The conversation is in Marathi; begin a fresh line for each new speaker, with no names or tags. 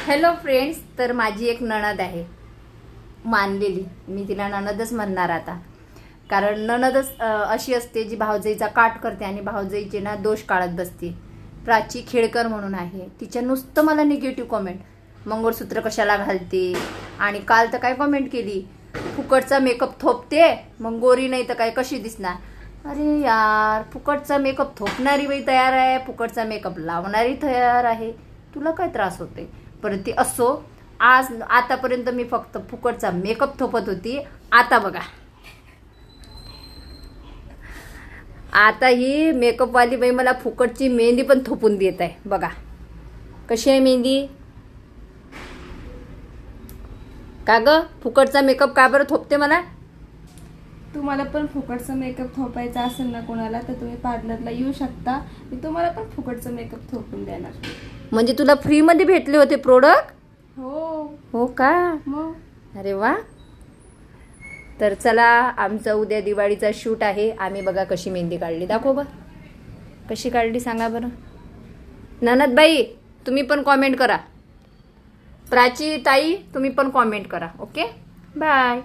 हॅलो फ्रेंड्स, तर माझी एक नणद आहे मानलेली, मी तिला नणदच म्हणणार आता, कारण नणदच अशी असते जी भावजाईचा काट करते आणि भावजाईचे ना दोष काढत बसते. प्राची खेडकर म्हणून आहे, तिच्या नुसतं मला निगेटिव्ह कमेंट, मंगळसूत्र कशाला घालते, आणि काल तर काय कमेंट केली, फुकटचा मेकअप थोपते मग गोरी नाही तर काय कशी दिसणार. अरे यार, फुकटचा मेकअप थोपणारी बाई तयार आहे, फुकटचा मेकअप लावणारी तयार आहे, तुला काय त्रास होते. परत ती असो, आज आतापर्यंत मी फक्त फुकटचा मेकअप थोपत होती, आता बघा, आता ही मेकअपवाली बाई मला फुकटची मेहंदी पण थोपून देत आहे. बघा कशी आहे मेहंदी. का ग, फुकटचा मेकअप का बरं थोपते मला.
तुम्हाला पण फुकटचा मेकअप थोपायचा असेल ना कोणाला, तर तुम्ही पार्लरला येऊ शकता, मी तुम्हाला पण फुकटचा मेकअप थोपून देणार.
म्हणजे तुला फ्री मध्ये भेटले होते प्रोडक्ट.
हो
का.
मग.
अरे वा. तर चला, आमचा उद्या दिवाळीचा शूट आहे. आम्ही बघा कशी मेहंदी काढली, दाखव बा कशी काढली सांगा बरं. ननदबाई तुम्ही पण कॉमेंट करा, प्राची ताई तुम्ही पण कॉमेंट करा. Okay, bye.